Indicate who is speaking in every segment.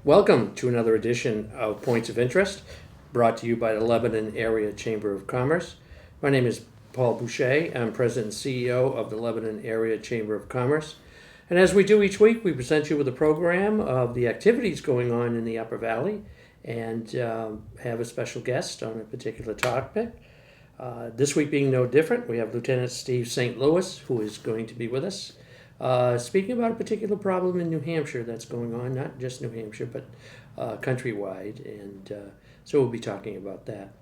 Speaker 1: Welcome to another edition of Points of Interest, brought to you by the Lebanon Area Chamber of Commerce. My name is Paul Boucher. I'm President and CEO of the Lebanon Area Chamber of Commerce. And as we do each week, we present you with a program of the activities going on in the Upper Valley and have a special guest on a particular topic. This week being no different, we have Lieutenant Steve St. Louis, who is going to be with us. Speaking about a particular problem in New Hampshire that's going on, not just New Hampshire, but countrywide, and so we'll be talking about that.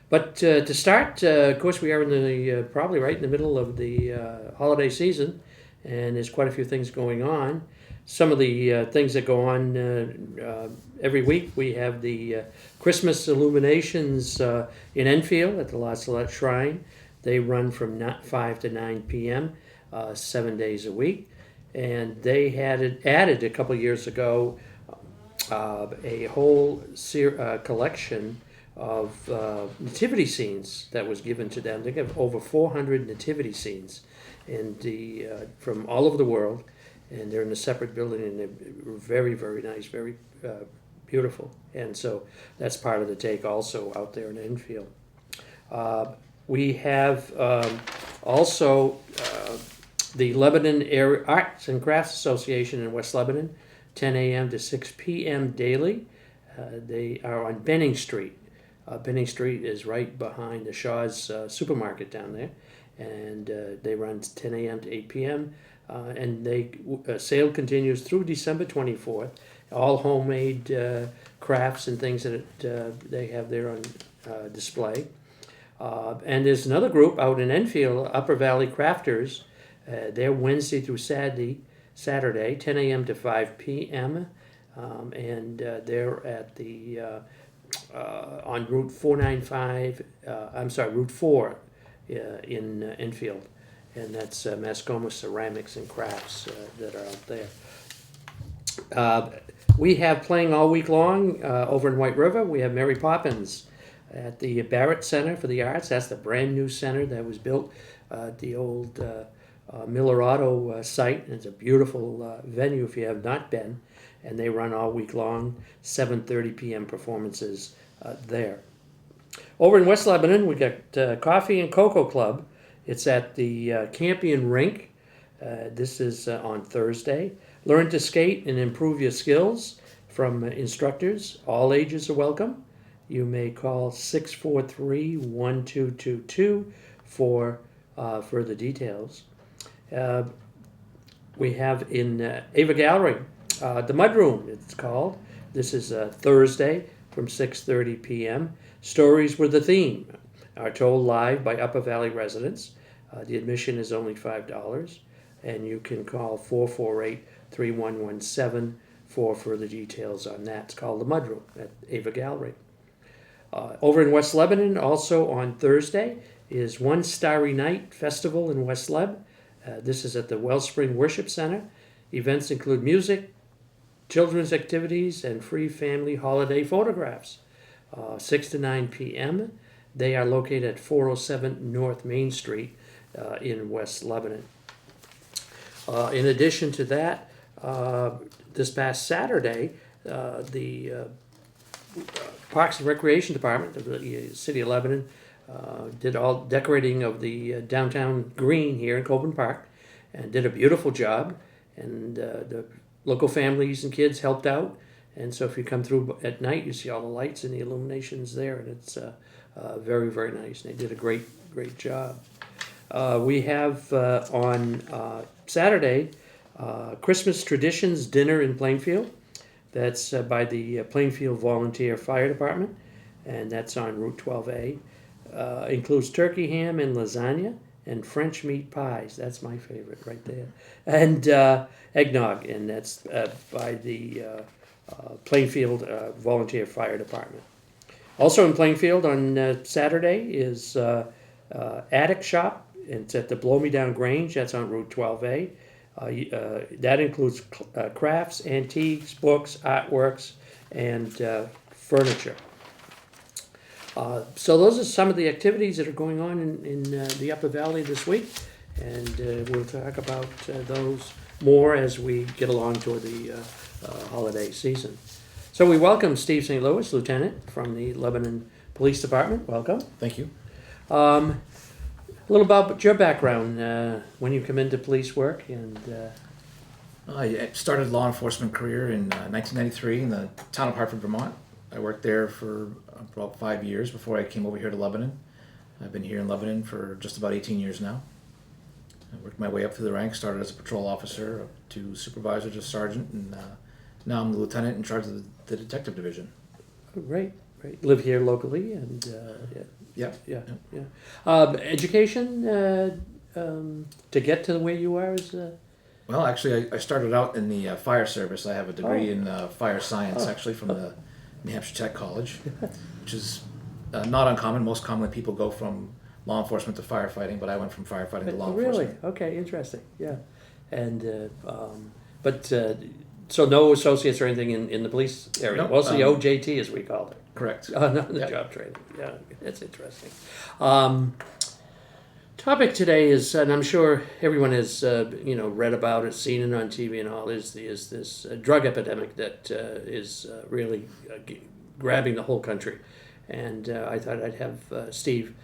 Speaker 1: But to start, of course, we are in the probably right in the middle of the holiday season, and there's quite a few things going on. Some of the things that go on every week, we have the Christmas illuminations in Enfield at the La Salette Shrine. They run from 5 to 9 p.m. 7 days a week, and they had added a couple years ago a whole collection of nativity scenes that was given to them. They have over 400 nativity scenes from all over the world, and they're in a separate building, and they're very, very nice, very beautiful. And so that's part of the take also out there in Enfield. We have also the Lebanon Area Arts and Crafts Association in West Lebanon, 10 a.m. to 6 p.m. daily. They are on Benning Street. Benning Street is right behind the Shaw's supermarket down there, and they run 10 a.m. to 8 p.m. And sale continues through December 24th. All homemade crafts and things that they have there on display. And there's another group out in Enfield, Upper Valley Crafters. They're Wednesday through Saturday, 10 a.m. to 5 p.m. And they're at the on Route 495. Route 4 in Enfield, and that's Mascoma Ceramics and Crafts that are out there. We have playing all week long over in White River. We have Mary Poppins at the Barrett Center for the Arts. That's the brand new center that was built at the old Miller Auto site. It's a beautiful venue if you have not been, and they run all week long, 7:30 p.m. performances there. Over in West Lebanon, we got Coffee and Cocoa Club. It's at the Campion Rink. This is on Thursday. Learn to skate and improve your skills from instructors. All ages are welcome. You may call 643-1222 for further details. We have in Ava Gallery, the Mudroom, it's called. This is Thursday from 6:30 p.m. Stories with the theme are told live by Upper Valley residents. The admission is only $5, and you can call 448-3117 for further details on that. It's called the Mudroom at Ava Gallery. Over in West Lebanon, also on Thursday, is One Starry Night Festival in West Leb. This is at the Wellspring Worship Center. Events include music, children's activities, and free family holiday photographs. 6 to 9 p.m. They are located at 407 North Main Street in West Lebanon. In addition to that, this past Saturday, the Parks and Recreation Department of the City of Lebanon did all decorating of the downtown green here in Coburn Park, and did a beautiful job. And the local families and kids helped out. And so if you come through at night, you see all the lights and the illuminations there, and it's very, very nice. And they did a great job. We have on Saturday, Christmas Traditions Dinner in Plainfield. That's by the Plainfield Volunteer Fire Department, and that's on Route 12A. Includes turkey ham and lasagna and French meat pies. That's my favorite right there. And eggnog, and that's by the Plainfield Volunteer Fire Department. Also in Plainfield on Saturday is Attic Shop. It's at the Blow Me Down Grange. That's on Route 12A. That includes crafts, antiques, books, artworks, and furniture. So those are some of the activities that are going on in the Upper Valley this week, and we'll talk about those more as we get along toward the holiday season. So we welcome Steve St. Louis, Lieutenant from the Lebanon Police Department. Welcome.
Speaker 2: Thank you.
Speaker 1: A little about your background, when you come into police work, and
Speaker 2: I started law enforcement career in 1993 in the town of Hartford, Vermont. I worked there for about 5 years before I came over here to Lebanon. I've been here in Lebanon for just about 18 years now. I worked my way up through the ranks, started as a patrol officer, up to supervisor to sergeant, and now I'm the lieutenant in charge of the detective division.
Speaker 1: oh, great. Live here locally, and
Speaker 2: Yeah.
Speaker 1: education to get to where you are is.
Speaker 2: Well, actually, I started out in the fire service. I have a degree
Speaker 1: Oh.
Speaker 2: in fire science, actually, from the New Hampshire Tech College, which is not uncommon. Most commonly, people go from law enforcement to firefighting, but I went from firefighting to law
Speaker 1: Really?
Speaker 2: enforcement.
Speaker 1: Okay, interesting. Yeah, and so no associates or anything in the police area.
Speaker 2: Nope,
Speaker 1: Mostly OJT, as we called it.
Speaker 2: Correct.
Speaker 1: Not in the
Speaker 2: Yep.
Speaker 1: job training. Yeah, that's interesting. Topic today is, and I'm sure everyone has read about it, seen it on TV and all. Is this drug epidemic that is really grabbing the whole country? And I thought I'd have Steve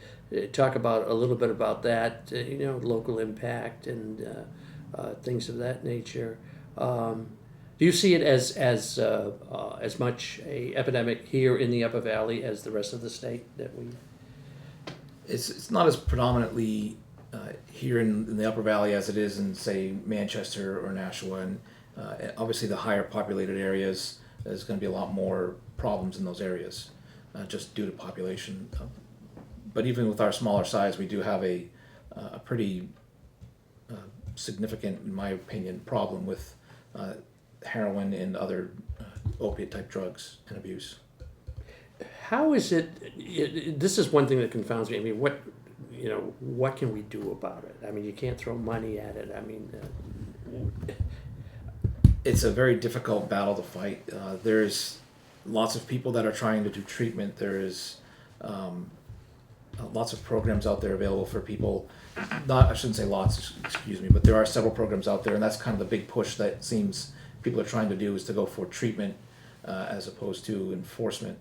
Speaker 1: talk about a little bit about that. Local impact and things of that nature. Do you see it as much a epidemic here in the Upper Valley as the rest of the state that we?
Speaker 2: It's not as predominantly here in the Upper Valley as it is in, say, Manchester or Nashua, and obviously the higher populated areas, there's going to be a lot more problems in those areas, just due to population. But even with our smaller size, we do have a pretty significant, in my opinion, problem with heroin and other opiate type drugs and abuse.
Speaker 1: How is it? This is one thing that confounds me. I mean, what can we do about it? I mean, you can't throw money at it. I mean,
Speaker 2: It's a very difficult battle to fight. There's lots of people that are trying to do treatment. There is lots of programs out there available for people. I shouldn't say lots, excuse me, but there are several programs out there, and that's kind of the big push that seems people are trying to do, is to go for treatment as opposed to enforcement.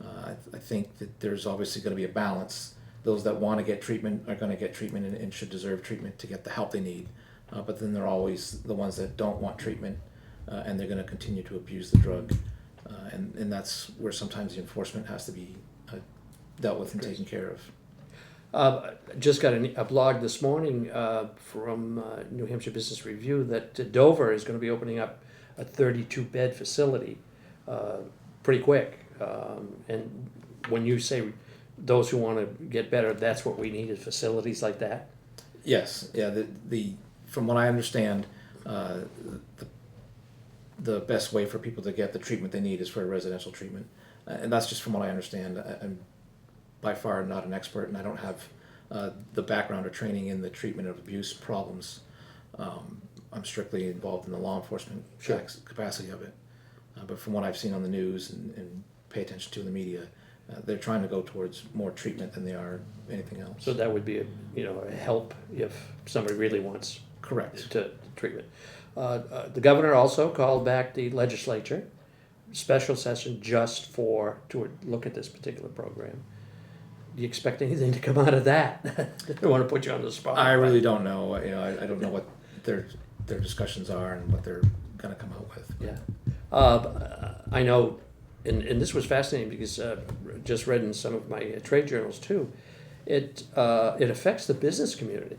Speaker 2: I think that there's obviously going to be a balance. Those that want to get treatment are going to get treatment and should deserve treatment to get the help they need. But then there are always the ones that don't want treatment and they're going to continue to abuse the drug. And that's where sometimes the enforcement has to be dealt with and taken care of.
Speaker 1: Just got a blog this morning from New Hampshire Business Review that Dover is going to be opening up a 32-bed facility pretty quick. And when you say those who want to get better, that's what we need, is facilities like that?
Speaker 2: Yes, yeah. The from what I understand, the best way for people to get the treatment they need is for a residential treatment, and that's just from what I understand. I'm by far not an expert, and I don't have the background or training in the treatment of abuse problems. I'm strictly involved in the law enforcement capacity of it. But from what I've seen on the news and pay attention to in the media, they're trying to go towards more treatment than they are anything else.
Speaker 1: So that would be a help if somebody really wants
Speaker 2: Correct.
Speaker 1: to treatment. The governor also called back the legislature, special session just to look at this particular program. Do you expect anything to come out of that? I don't want to put you on the spot.
Speaker 2: I really don't know. I don't know what their discussions are and what they're going to come out with.
Speaker 1: Yeah. I know, and this was fascinating because just read in some of my trade journals too. It affects the business community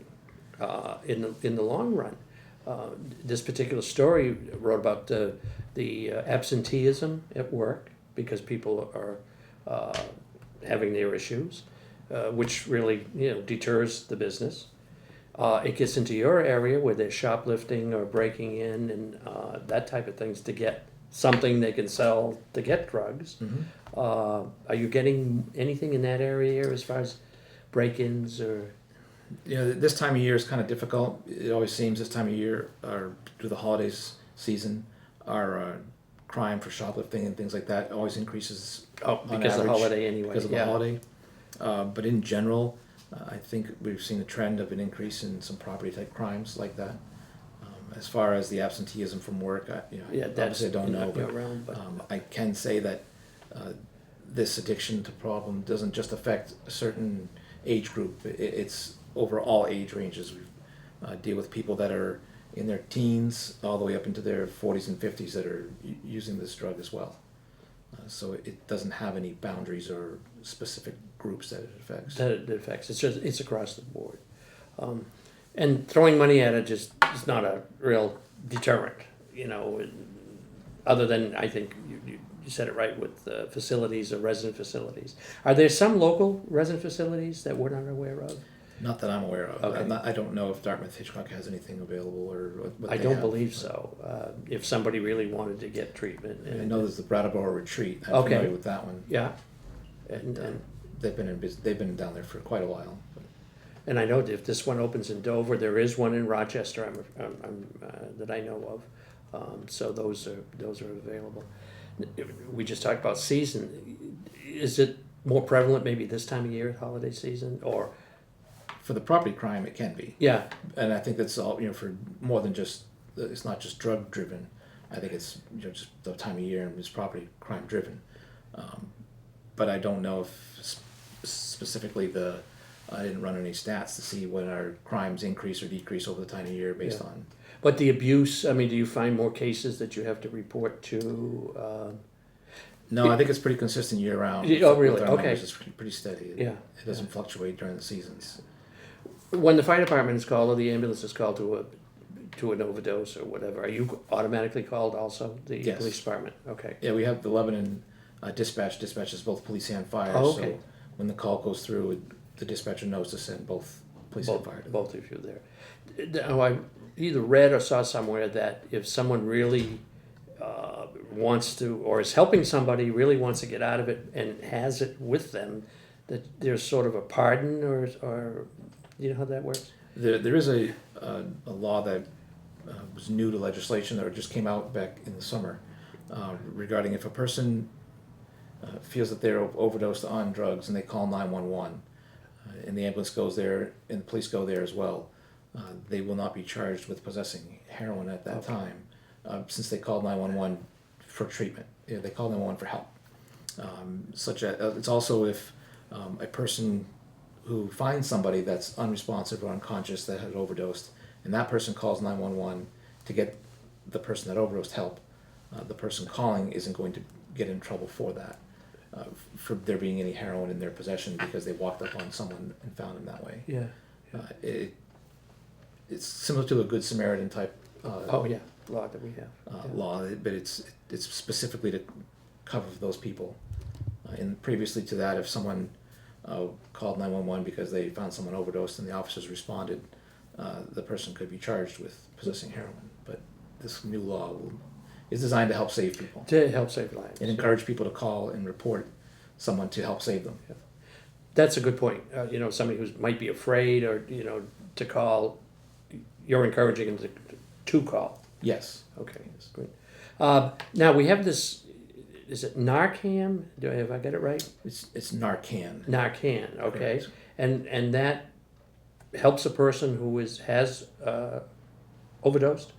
Speaker 1: in the long run. This particular story wrote about the absenteeism at work because people are having their issues, which really deters the business. It gets into your area where they're shoplifting or breaking in and that type of things to get something they can sell to get drugs.
Speaker 2: Mm-hmm.
Speaker 1: Are you getting anything in that area as far as break-ins or?
Speaker 2: This time of year is kind of difficult. It always seems this time of year, or through the holidays season, our crime for shoplifting and things like that always increases.
Speaker 1: Because of the holiday anyway.
Speaker 2: Because of the holiday. But in general, I think we've seen a trend of an increase in some property type crimes like that. As far as the absenteeism from work,
Speaker 1: Yeah, that's
Speaker 2: obviously I don't know,
Speaker 1: not your
Speaker 2: but
Speaker 1: realm, but
Speaker 2: I can say that this addiction to problem doesn't just affect a certain age group. It's over all age ranges. We deal with people that are in their teens all the way up into their 40s and 50s that are using this drug as well. So it doesn't have any boundaries or specific groups that it affects.
Speaker 1: that it affects. It's across the board. And throwing money at it just is not a real deterrent, other than I think you said it right with facilities or resident facilities. Are there some local resident facilities that we're not aware of?
Speaker 2: Not that I'm aware of.
Speaker 1: Okay.
Speaker 2: I don't know if Dartmouth Hitchcock has anything available or what
Speaker 1: I
Speaker 2: they
Speaker 1: don't
Speaker 2: have.
Speaker 1: believe so. If somebody really wanted to get treatment.
Speaker 2: I know there's the Brattleboro Retreat. I'm
Speaker 1: Okay.
Speaker 2: familiar with that one.
Speaker 1: Yeah. And
Speaker 2: They've been down there for quite a while.
Speaker 1: And I know if this one opens in Dover, there is one in Rochester that I know of. So those are available. We just talked about season. Is it more prevalent maybe this time of year at holiday season, or?
Speaker 2: For the property crime, it can be.
Speaker 1: Yeah,
Speaker 2: And I think that's all, for more than just, it's not just drug driven. I think it's, just the time of year and it's property crime driven. But I don't know if specifically I didn't run any stats to see when our crimes increase or decrease over the time of year based
Speaker 1: Yeah.
Speaker 2: on.
Speaker 1: but the abuse. Do you find more cases that you have to report to?
Speaker 2: No, I think it's pretty consistent year round.
Speaker 1: Oh, really?
Speaker 2: With our
Speaker 1: Okay.
Speaker 2: numbers. It's pretty steady.
Speaker 1: Yeah.
Speaker 2: It doesn't fluctuate during the seasons.
Speaker 1: When the fire department is called or the ambulance is called to an overdose or whatever, are you automatically called also? The
Speaker 2: Yes.
Speaker 1: police department. Okay.
Speaker 2: Yeah, we have the Lebanon dispatch. Dispatches both police and fire.
Speaker 1: Oh, okay.
Speaker 2: So when the call goes through, the dispatcher knows to send both police and fire.
Speaker 1: Both of you there. Now, I either read or saw somewhere that if someone really wants to, or is helping somebody, really wants to get out of it and has it with them, that there's sort of a pardon, or you know how that works?
Speaker 2: There is a law that was new to legislation or just came out back in the summer regarding if a person feels that they're overdosed on drugs and they call 911 and the ambulance goes there and the police go there as well, they will not be charged with possessing heroin at that time since they called 911 for treatment. Yeah, they call 911 for help. It's also if a person who finds somebody that's unresponsive or unconscious that had overdosed, and that person calls 911 to get the person that overdosed help, the person calling isn't going to get in trouble for that, for there being any heroin in their possession because they walked up on someone and found him that way.
Speaker 1: Yeah.
Speaker 2: It's similar to a Good Samaritan type
Speaker 1: Oh yeah, law that we have. Yeah.
Speaker 2: law, but it's specifically to cover those people. And previously to that, if someone called 911 because they found someone overdosed and the officers responded, the person could be charged with possessing heroin. But this new law is designed to help save people
Speaker 1: To help save lives.
Speaker 2: and encourage people to call and report someone to help save them.
Speaker 1: That's a good point. Somebody who might be afraid or, to call, you're encouraging them to call.
Speaker 2: Yes.
Speaker 1: Okay, that's great. Now we have this, is it Narcan? Have I got it right?
Speaker 2: It's Narcan.
Speaker 1: Narcan, okay.
Speaker 2: Correct.
Speaker 1: And that helps a person who has overdosed?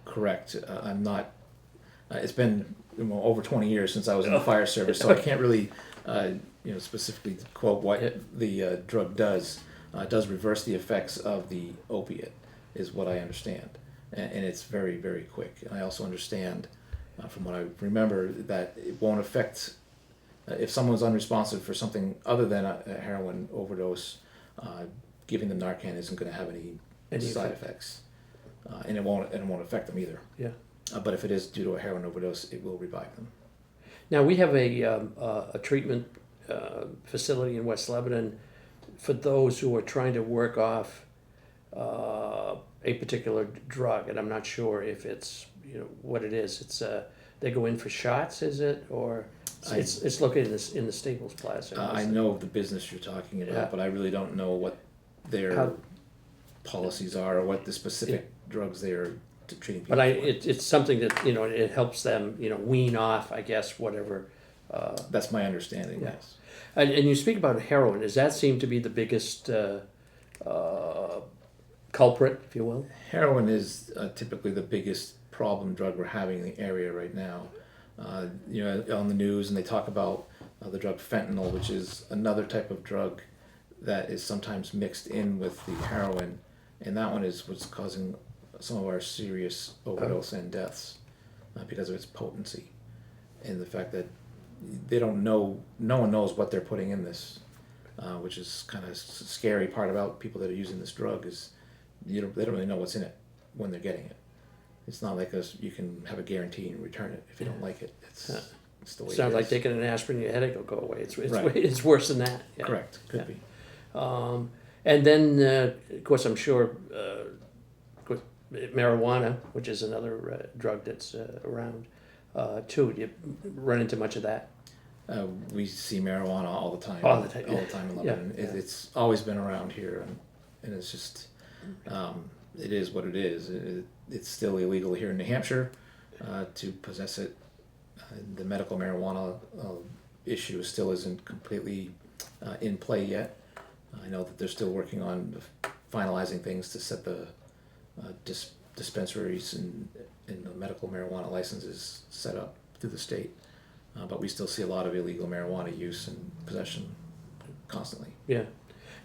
Speaker 2: Correct. I'm not. It's been over 20 years since I was in the fire service, so I can't really, specifically quote what the drug does. It does reverse the effects of the opiate, is what I understand, and it's very, very quick. And I also understand, from what I remember, that it won't affect if someone's unresponsive for something other than a heroin overdose. Giving them Narcan isn't going to have any side effects, and it won't affect them either.
Speaker 1: Yeah.
Speaker 2: But if it is due to a heroin overdose, it will revive them.
Speaker 1: Now, we have a treatment facility in West Lebanon for those who are trying to work off a particular drug, and I'm not sure if it's, what it is. It's they go in for shots, is it? Or it's located in the Staples Plaza.
Speaker 2: I know of the business you're talking about, but I really don't know what their policies are or what the specific drugs they are treating people
Speaker 1: But
Speaker 2: for.
Speaker 1: it's something that, it helps them, wean off, I guess, whatever.
Speaker 2: That's my understanding,
Speaker 1: Yeah.
Speaker 2: yes.
Speaker 1: And you speak about heroin. Does that seem to be the biggest culprit, if you will?
Speaker 2: Heroin is typically the biggest problem drug we're having in the area right now. On the news, and they talk about the drug fentanyl, which is another type of drug that is sometimes mixed in with the heroin, and that one is what's causing some of our serious overdose and deaths because of its potency and the fact that they don't know, no one knows what they're putting in this, which is kind of scary part about people that are using this drug is they don't really know what's in it when they're getting it. It's not like you can have a guarantee and return it if you don't like it. It's the way it
Speaker 1: Sounds
Speaker 2: is.
Speaker 1: like taking an aspirin, your headache will go away.
Speaker 2: Right.
Speaker 1: It's worse than that. Yeah.
Speaker 2: Correct. Could be.
Speaker 1: And then, of course, I'm sure marijuana, which is another drug that's around too. Do you run into much of that?
Speaker 2: We see marijuana all the time.
Speaker 1: All the time,
Speaker 2: All
Speaker 1: yeah.
Speaker 2: the time in
Speaker 1: Yeah,
Speaker 2: Lebanon.
Speaker 1: yeah.
Speaker 2: It's always been around here, and it's just, it is what it is. It's still illegal here in New Hampshire to possess it. The medical marijuana issue still isn't completely in play yet. I know that they're still working on finalizing things to set the dispensaries and the medical marijuana licenses set up through the state. But we still see a lot of illegal marijuana use and possession constantly.
Speaker 1: Yeah.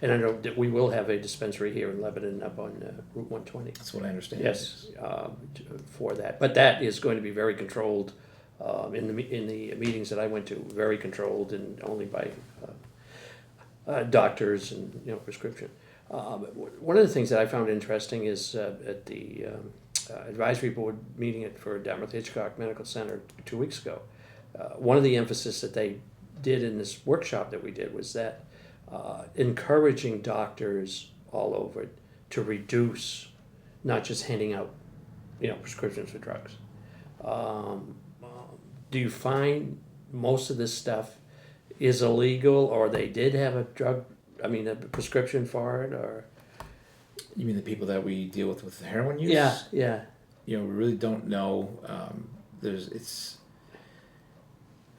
Speaker 1: And I know that we will have a dispensary here in Lebanon up on Route 120.
Speaker 2: That's what I understand.
Speaker 1: Yes, for that. But that is going to be very controlled in the meetings that I went to, very controlled and only by doctors and prescription. One of the things that I found interesting is at the advisory board meeting for Dartmouth Hitchcock Medical Center 2 weeks ago, one of the emphasis that they did in this workshop that we did was that encouraging doctors all over to reduce, not just handing out, prescriptions for drugs. Do you find most of this stuff is illegal, or they did have a prescription for it, or?
Speaker 2: You mean the people that we deal with heroin use?
Speaker 1: Yeah, yeah.
Speaker 2: We really don't know.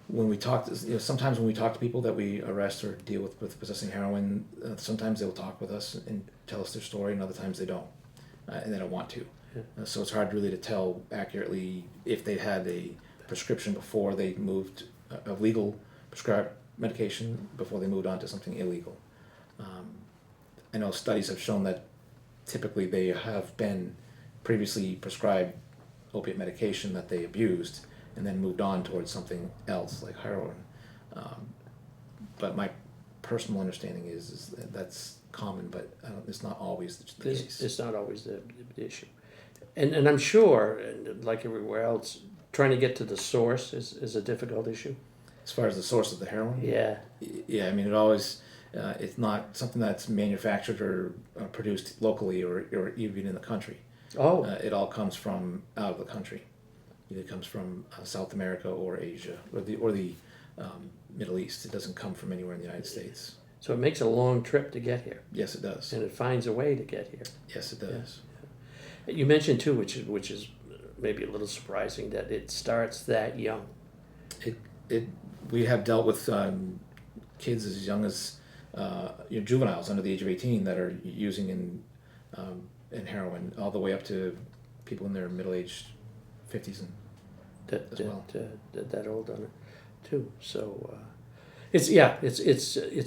Speaker 2: When we talk to, sometimes when we talk to people that we arrest or deal with possessing heroin, sometimes they'll talk with us and tell us their story, and other times they don't, and they don't want to.
Speaker 1: Yeah.
Speaker 2: So it's hard really to tell accurately if they had a prescription before they moved a legal prescribed medication before they moved on to something illegal. I know studies have shown that typically they have been previously prescribed opiate medication that they abused and then moved on towards something else like heroin. But my personal understanding is that that's common, but it's not always the case.
Speaker 1: It's not always the issue. And I'm sure, and like everywhere else, trying to get to the source is a difficult issue.
Speaker 2: As far as the source of the heroin?
Speaker 1: Yeah.
Speaker 2: Yeah, I mean, it always, it's not something that's manufactured or produced locally or even in the country.
Speaker 1: Oh.
Speaker 2: It all comes from out of the country. Either comes from South America or Asia or the Middle East. It doesn't come from anywhere in the United States.
Speaker 1: So it makes a long trip to get here.
Speaker 2: Yes, it does.
Speaker 1: And it finds a way to get here.
Speaker 2: Yes, it does.
Speaker 1: Yeah. You mentioned too, which is maybe a little surprising, that it starts that young.
Speaker 2: We have dealt with kids as young as juveniles under the age of 18 that are using in heroin, all the way up to people in their middle-aged 50s and
Speaker 1: that old on it too. So it's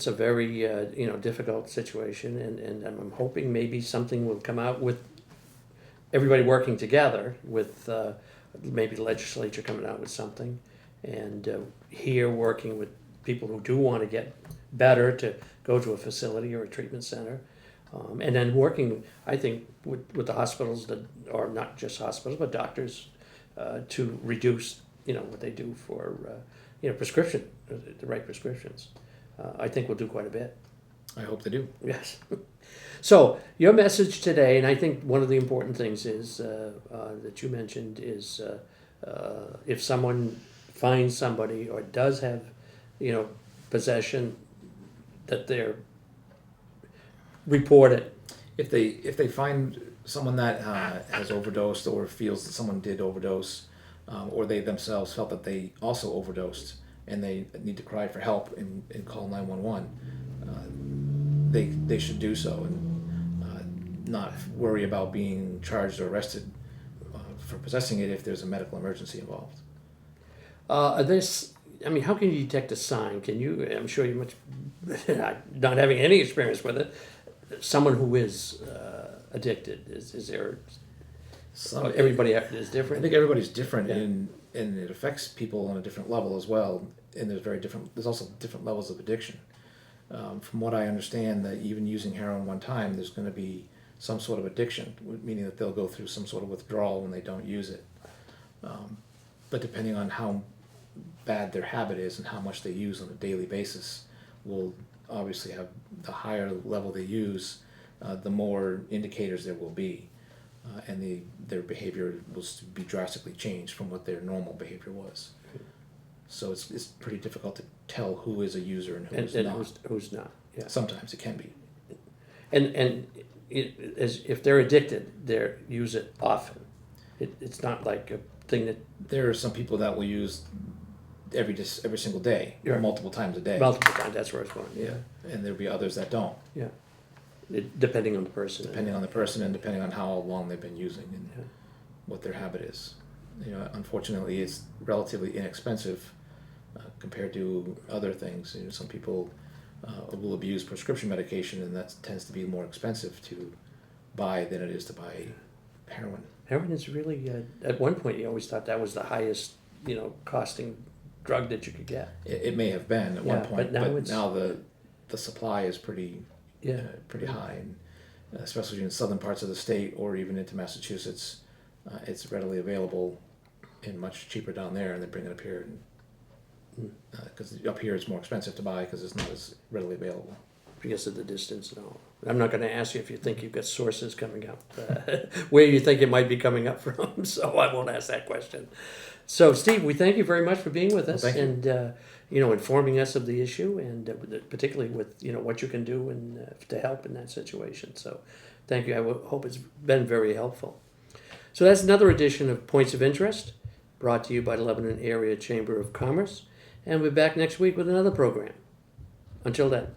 Speaker 1: a very difficult situation, and I'm hoping maybe something will come out with everybody working together, with maybe the legislature coming out with something, and here working with people who do want to get better to go to a facility or a treatment center, and then working, I think, with the hospitals or not just hospitals but doctors, to reduce what they do for prescription, the right prescriptions. I think we'll do quite a bit.
Speaker 2: I hope they do.
Speaker 1: Yes. So your message today, and I think one of the important things is that you mentioned is if someone finds somebody or does have possession, that they're report it.
Speaker 2: If they find someone that has overdosed or feels that someone did overdose, or they themselves felt that they also overdosed and they need to cry for help and call 911, they should do so. And not worry about being charged or arrested for possessing it if there's a medical emergency involved.
Speaker 1: I mean, how can you detect a sign? Can you, I'm sure you much, not having any experience with it, someone who is addicted, is there, everybody is
Speaker 2: I
Speaker 1: different?
Speaker 2: think everybody's different,
Speaker 1: Yeah.
Speaker 2: and it affects people on a different level as well. And there's also different levels of addiction. From what I understand, that even using heroin one time, there's going to be some sort of addiction, meaning that they'll go through some sort of withdrawal when they don't use it. But depending on how bad their habit is and how much they use on a daily basis, will obviously have the higher level they use, the more indicators there will be, and their behavior will be drastically changed from what their normal behavior was. So it's pretty difficult to tell who is a user and who's
Speaker 1: And
Speaker 2: not.
Speaker 1: who's not, yeah.
Speaker 2: Sometimes it can be.
Speaker 1: And if they're addicted, they use it often. It's not like a thing that
Speaker 2: There are some people that will use every single day,
Speaker 1: Yeah.
Speaker 2: or multiple times a day.
Speaker 1: multiple times, that's where it's going, yeah,
Speaker 2: And there'll be others that don't,
Speaker 1: yeah. Depending on the person.
Speaker 2: depending on the person and depending on how long they've been using and
Speaker 1: Yeah.
Speaker 2: what their habit is. Unfortunately, it's relatively inexpensive compared to other things. Some people will abuse prescription medication, and that tends to be more expensive to buy than it is to buy heroin.
Speaker 1: Heroin is really, at one point, you always thought that was the highest, costing drug that you could get.
Speaker 2: It may have been at
Speaker 1: Yeah,
Speaker 2: one point,
Speaker 1: but now
Speaker 2: but
Speaker 1: it's-
Speaker 2: now the supply is pretty high, and especially in southern parts of the state or even into Massachusetts, it's readily available and much cheaper down there, and they bring it up here. Because up here it's more expensive to buy because it's not as readily available.
Speaker 1: Because of the distance and all. I'm not gonna ask you if you think you've got sources coming up, where you think it might be coming up from, so I won't ask that question. So Steve, we thank you very much for being with us
Speaker 2: Thank you.
Speaker 1: and, informing us of the issue and particularly with, what you can do and to help in that situation. So thank you. I hope it's been very helpful. So that's another edition of Points of Interest, brought to you by the Lebanon Area Chamber of Commerce. And we're back next week with another program. Until then.